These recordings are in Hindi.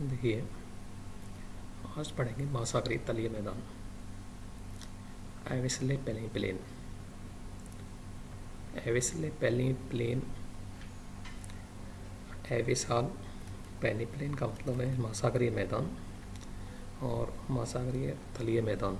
देखिए, आज पढ़ेंगे महासागरीय तलीय मैदान। एविसले पेनिप्लेन। एविसले पेनिप्लेन, एविसाल पेनिप्लेन का मतलब है महासागरीय मैदान, और महासागरीय तलीय मैदान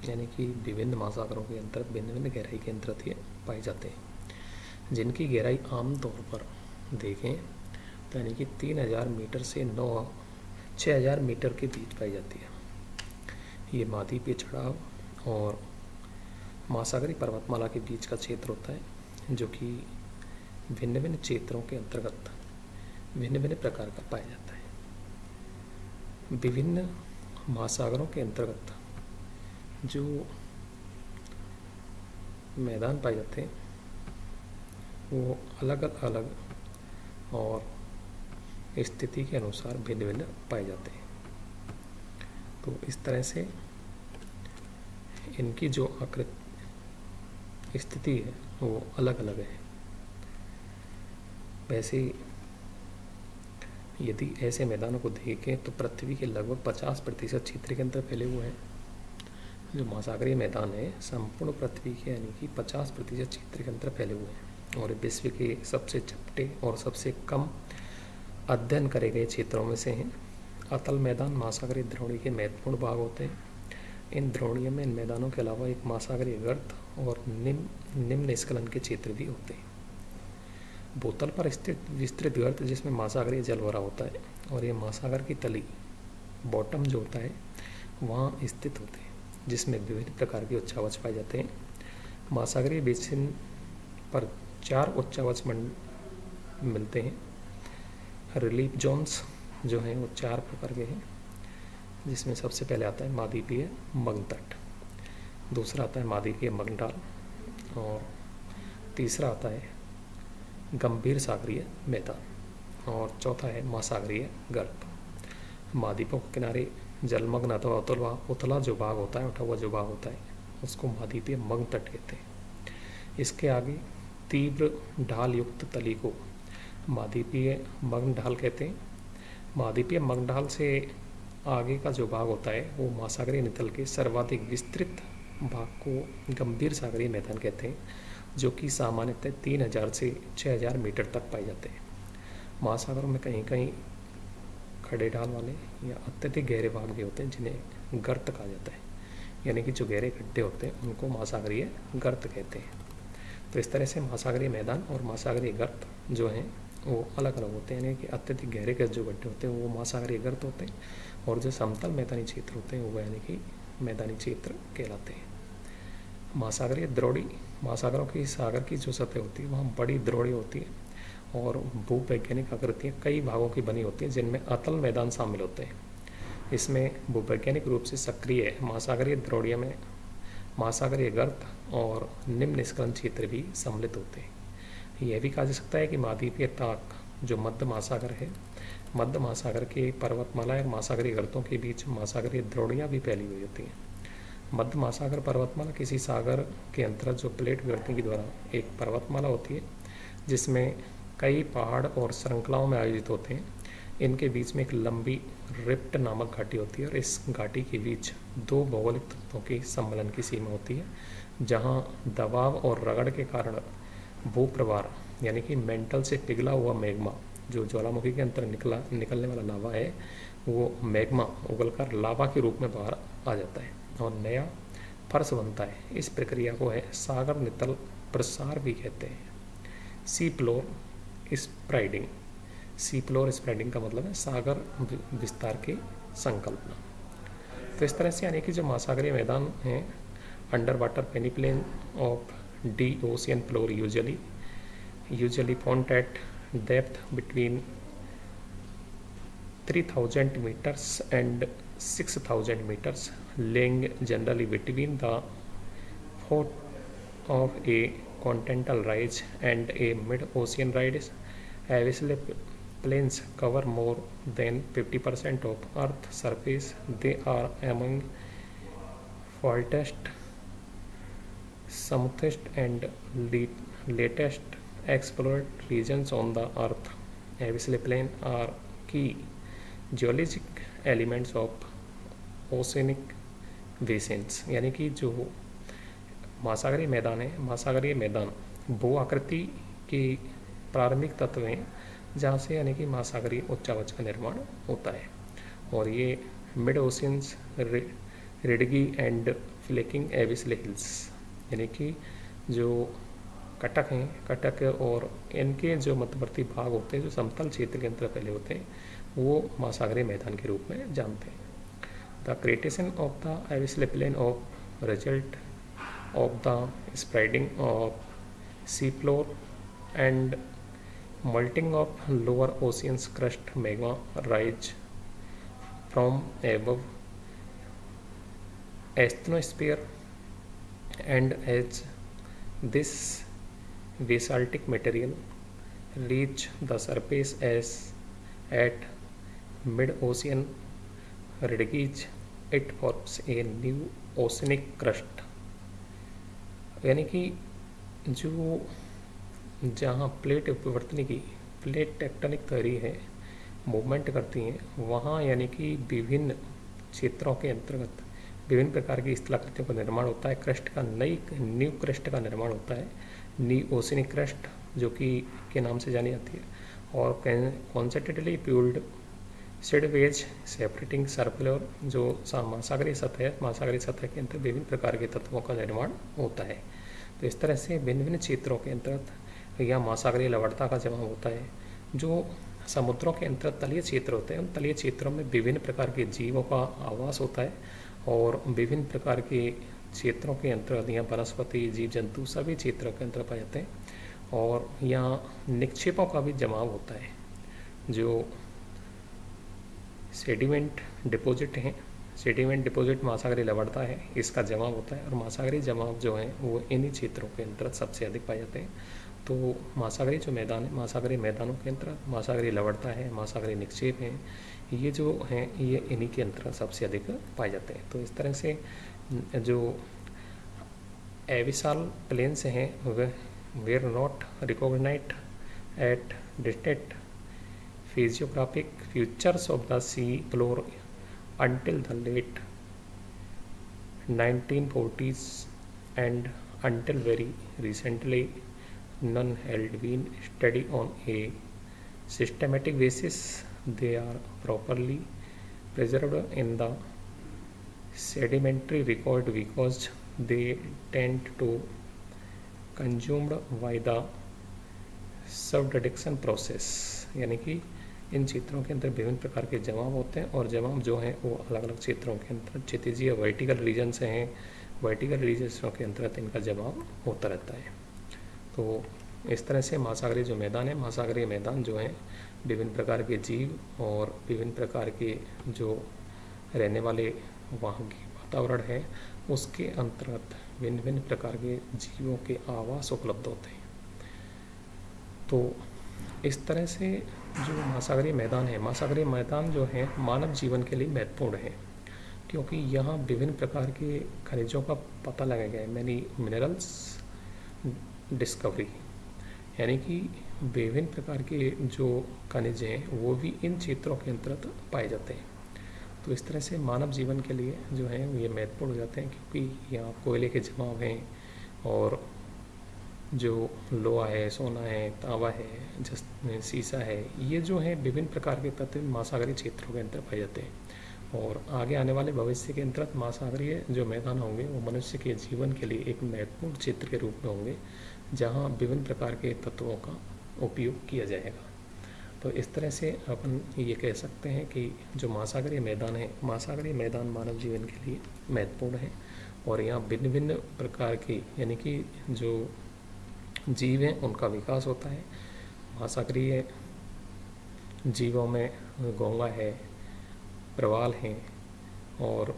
यानी कि विभिन्न महासागरों के अंतर्गत भिन्न भिन्न गहराई के अंतर्गत ये पाए जाते हैं, जिनकी गहराई आमतौर पर देखें तो यानी कि 3000 मीटर से 6000 मीटर के बीच पाई जाती है। ये महाद्वीपीय चढ़ाव और महासागरीय पर्वतमाला के बीच का क्षेत्र होता है, जो कि भिन्न भिन्न क्षेत्रों के अंतर्गत भिन्न भिन्न प्रकार का पाया जाता है। विभिन्न महासागरों के अंतर्गत जो मैदान पाए जाते हैं वो अलग अलग और स्थिति के अनुसार भिन्न भिन्न पाए जाते हैं। तो इस तरह से इनकी जो आकृति स्थिति है वो अलग अलग है। वैसे यदि ऐसे मैदानों को देखें तो पृथ्वी के लगभग 50% क्षेत्र के अंदर फैले हुए हैं। जो महासागरीय मैदान है संपूर्ण पृथ्वी के यानी कि 50% क्षेत्र के अंदर फैले हुए हैं, और विश्व के सबसे चपटे और सबसे कम अध्ययन करे गए क्षेत्रों में से हैं। अतल मैदान महासागरीय द्रोणी के महत्वपूर्ण भाग होते हैं। इन द्रोणियों में इन मैदानों के अलावा एक महासागरीय गर्त और निम्न स्खलन के क्षेत्र भी होते हैं। भूतल पर स्थित विस्तृत गर्त जिसमें महासागरीय जल भरा होता है, और ये महासागर की तली बॉटम जो होता है वहाँ स्थित होते हैं, जिसमें विभिन्न प्रकार के उच्चावच पाए जाते हैं। महासागरीय बेसिन पर 4 उच्चावच मिलते हैं। रिलीफ जोन्स जो हैं वो 4 प्रकार के हैं, जिसमें सबसे पहले आता है महाद्वीपीय मग्न तट, दूसरा आता है महाद्वीपीय मग्न ढाल, और तीसरा आता है गंभीर सागरीय मैदान, और चौथा है महासागरीय गर्त। महाद्वीपों के किनारे जलमग्न अथवा उथला जो भाग होता है, उठा हुआ जो भाग होता है, उसको महाद्वीपीय मग्न तट कहते हैं। इसके आगे तीव्र ढाल युक्त तली को महाद्वीपीय मग्न ढाल कहते हैं। महाद्वीपीय मग्न ढाल से आगे का जो भाग होता है वो महासागरीय नितल के सर्वाधिक विस्तृत भाग को गंभीर सागरीय मैदान कहते हैं, जो कि सामान्यतः 3000 से 6000 मीटर तक पाए जाते हैं। महासागरों में कहीं कहीं खड़े ढाल वाले या अत्यधिक गहरे भाग भी होते हैं, जिन्हें गर्त कहा जाता है, यानी कि जो गहरे गड्ढे होते हैं उनको महासागरीय गर्त कहते हैं। तो इस तरह से महासागरीय मैदान और महासागरीय गर्त जो हैं वो अलग अलग होते हैं, यानी कि अत्यधिक गहरे के जो गड्ढे होते हैं वो महासागरीय गर्त होते हैं, और जो समतल मैदानी क्षेत्र होते हैं वो यानी कि मैदानी क्षेत्र कहलाते हैं। महासागरीय द्रोणी, महासागरों की सागर की जो सतह होती है वहाँ बड़ी द्रोणी होती है, और भूवैज्ञानिक आकृतियाँ कई भागों की बनी होती हैं, जिनमें अतल मैदान शामिल होते हैं। इसमें भूवैज्ञानिक रूप से सक्रिय महासागरीय द्रोणियों में महासागरीय गर्त और निम्न स्खलन क्षेत्र भी सम्मिलित होते हैं। यह भी कहा जा सकता है कि महाद्वीपीय ताक जो मध्य महासागर है, मध्य महासागर के पर्वतमाला और महासागरीय गर्तों के बीच महासागरीय द्रोणियाँ भी फैली हुई होती हैं। मध्य महासागर पर्वतमाला किसी सागर के अंतर्गत जो प्लेट विवर्तन के द्वारा एक पर्वतमाला होती है, जिसमें कई पहाड़ और श्रृंखलाओं में आयोजित होते हैं। इनके बीच में एक लंबी रिफ्ट नामक घाटी होती है, और इस घाटी के बीच 2 भौगोलिक तत्वों के सम्मेलन की सीमा होती है, जहाँ दबाव और रगड़ के कारण भूप्रवार यानी कि मेंटल से पिघला हुआ मैग्मा, जो ज्वालामुखी के अंतर निकलने वाला लावा है, वो मैग्मा उगलकर लावा के रूप में बाहर आ जाता है और नया फर्श बनता है। इस प्रक्रिया को है सागर नितल प्रसार भी कहते हैं। Sea floor spreading. Sea floor spreading का मतलब है सागर विस्तार की संकल्पना। तो इस तरह से यानी कि जो महासागरीय मैदान हैं, under water peneplain of the ocean floor usually found at depth between 3000 meters and 6000 meters, laying generally between the foot of a continental ridge and a mid-ocean ridge. Abyssal plains cover more than 50% of Earth's surface. They are among faultest, smoothest and latest explored regions on the Earth. Abyssal plains are key geologic elements of oceanic basins, यानी कि जो महासागरीय मैदान है, महासागरीय मैदान भू आकृति के प्रारंभिक तत्व हैं जहाँ से यानी कि महासागरीय उच्चावच का निर्माण होता है। और ये mid oceans ridge and flanking abyssal hills, यानी कि जो कटक हैं, कटक और इनके जो मध्यवर्ती भाग होते हैं जो समतल क्षेत्र के अंतर फैले होते हैं वो महासागरीय मैदान के रूप में जानते हैं। The creation of the abyssal plain of result of the spreading of sea floor and melting of lower oceans crust magma rise from above asthenosphere, and as this basaltic material reach the surface as at mid-ocean ridges, it forms a new oceanic crust, यानी कि जो जहाँ प्लेट विवर्तनी की प्लेट टेक्टोनिक थ्योरी है मूवमेंट करती हैं वहाँ यानी कि विभिन्न क्षेत्रों के अंतर्गत विभिन्न प्रकार की स्थलाकृतियों का निर्माण होता है। क्रस्ट का न्यू क्रस्ट का निर्माण होता है, न्यू ओशनिक क्रस्ट जो कि के नाम से जानी जाती है। और concentratedly fuelled seed wedge separating circular जो महासागरीय सतह के अंदर विभिन्न प्रकार के तत्वों का निर्माण होता है। तो इस तरह से भिन्न भिन्न क्षेत्रों के अंतर्गत या महासागरीय लवणता का जमाव होता है। जो समुद्रों के अंतर्गत तलीय क्षेत्र होते हैं उन तलीय क्षेत्रों में विभिन्न प्रकार के जीवों का आवास होता है और विभिन्न प्रकार के क्षेत्रों के अंतर्गत यहाँ वनस्पति जीव जंतु सभी क्षेत्रों के अंतर्गत पाए जाते हैं। और यहाँ निक्षेपों का भी जमाव होता है। जो सेडिमेंट डिपॉजिट हैं, सेडिमेंट डिपॉजिट महासागरीय लवणता है, इसका जमाव होता है। और महासागरीय जमाव जो है वो इन्हीं क्षेत्रों के अंतर्गत सबसे अधिक पाए जाते हैं। तो महासागरीय जो मैदान है, महासागरीय मैदानों के अंतर्गत महासागरीय लवणता है, महासागरीय निक्षेप हैं, ये जो हैं ये इन्हीं के अंतर्गत सबसे अधिक पाए जाते हैं। तो इस तरह से जो एबिसल प्लेन्स हैं वह were not recognised at distinct physiographic features of the sea floor until the late 1940s, and until very recently none had been studied on a systematic basis. They are properly preserved in the sedimentary record because they tend to consumed by the subduction process, यानी कि इन क्षेत्रों के अंदर विभिन्न प्रकार के जमाव होते हैं और जमाव जो हैं वो अलग अलग क्षेत्रों के अंदर क्षितिजीय वर्टिकल रीजन से हैं, वर्टिकल रीजन्सों के अंतर्गत इनका जमाव होता रहता है। तो इस तरह से महासागरीय जो मैदान है, महासागरीय मैदान जो हैं विभिन्न प्रकार के जीव और विभिन्न प्रकार के जो रहने वाले वहाँ के वातावरण है उसके अंतर्गत भिन्न भिन्न प्रकार के जीवों के आवास उपलब्ध होते हैं। तो इस तरह से जो महासागरीय मैदान है, महासागरीय मैदान जो है मानव जीवन के लिए महत्वपूर्ण है क्योंकि यहाँ विभिन्न प्रकार के खनिजों का पता लगाया गया है। मैनी मिनरल्स डिस्कवरी, यानी कि विभिन्न प्रकार के जो खनिज हैं वो भी इन क्षेत्रों के अंतर्गत पाए जाते हैं। तो इस तरह से मानव जीवन के लिए जो है ये महत्वपूर्ण हो जाते हैं क्योंकि यहाँ कोयले के जमाव हैं और जो लोहा है, सोना है, तांबा है, सीसा है, ये जो है विभिन्न प्रकार के तत्व महासागरीय क्षेत्रों के अंदर पाए जाते हैं। और आगे आने वाले भविष्य के अंतर्गत महासागरीय जो मैदान होंगे वो मनुष्य के जीवन के लिए एक महत्वपूर्ण क्षेत्र के रूप में होंगे जहाँ विभिन्न प्रकार के तत्वों का उपयोग किया जाएगा। तो इस तरह से अपन ये कह सकते हैं कि जो महासागरीय मैदान है, महासागरीय मैदान मानव जीवन के लिए महत्वपूर्ण है और यहाँ भिन्न भिन्न प्रकार की यानी कि जो जीव हैं उनका विकास होता है। महासागरीय जीवों में घोंगा है, प्रवाल हैं और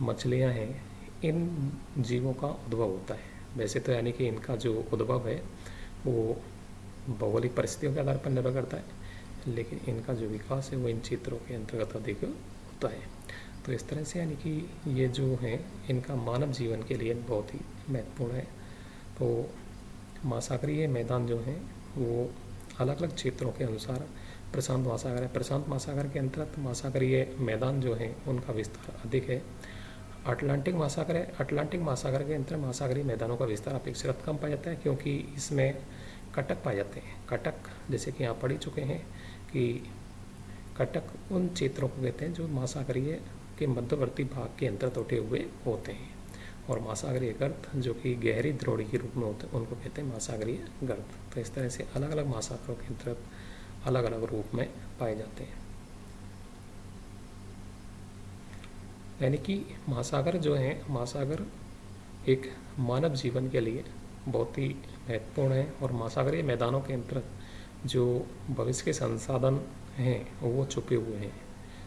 मछलियां हैं, इन जीवों का उद्भव होता है। वैसे तो यानी कि इनका जो उद्भव है वो भौगोलिक परिस्थितियों के आधार पर निर्भर करता है, लेकिन इनका जो विकास है वो इन क्षेत्रों के अंतर्गत अधिक होता है। तो इस तरह से यानी कि ये जो हैं इनका मानव जीवन के लिए बहुत ही महत्वपूर्ण है। तो महासागरीय मैदान जो हैं वो अलग अलग क्षेत्रों के अनुसार प्रशांत महासागर है। प्रशांत महासागर के अंतर्गत महासागरीय मैदान जो हैं उनका विस्तार अधिक है। अटलांटिक महासागर है। अटलांटिक महासागर के अंतर्गत महासागरीय मैदानों का विस्तार अपेक्षाकृत कम पाया जाता है, क्योंकि इसमें कटक पाए जाते हैं। कटक जैसे कि यहाँ पढ़ ही चुके हैं कि कटक उन क्षेत्रों को कहते हैं जो महासागरीय के मध्यवर्ती भाग के अंतर्गत उठे हुए होते हैं, और महासागरीय गर्त जो कि गहरी द्रोणी के रूप में होते हैं उनको कहते हैं महासागरीय गर्त। तो इस तरह से अलग अलग महासागरों के अंतर्गत अलग अलग रूप में पाए जाते हैं। यानी कि महासागर जो है, महासागर एक मानव जीवन के लिए बहुत ही महत्वपूर्ण है, और महासागरीय मैदानों के अंतर्गत जो भविष्य के संसाधन हैं वो छुपे हुए हैं।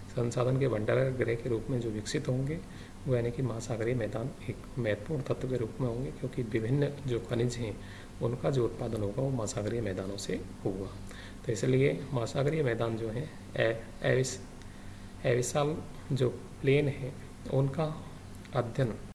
संसाधन के भंडार गृह के रूप में जो विकसित होंगे वो यानी कि महासागरीय मैदान एक महत्वपूर्ण तत्व के रूप में होंगे, क्योंकि विभिन्न जो खनिज हैं उनका जो उत्पादन होगा वो महासागरीय मैदानों से होगा। तो इसलिए महासागरीय मैदान जो है एविसाल जो प्लेन है उनका अध्ययन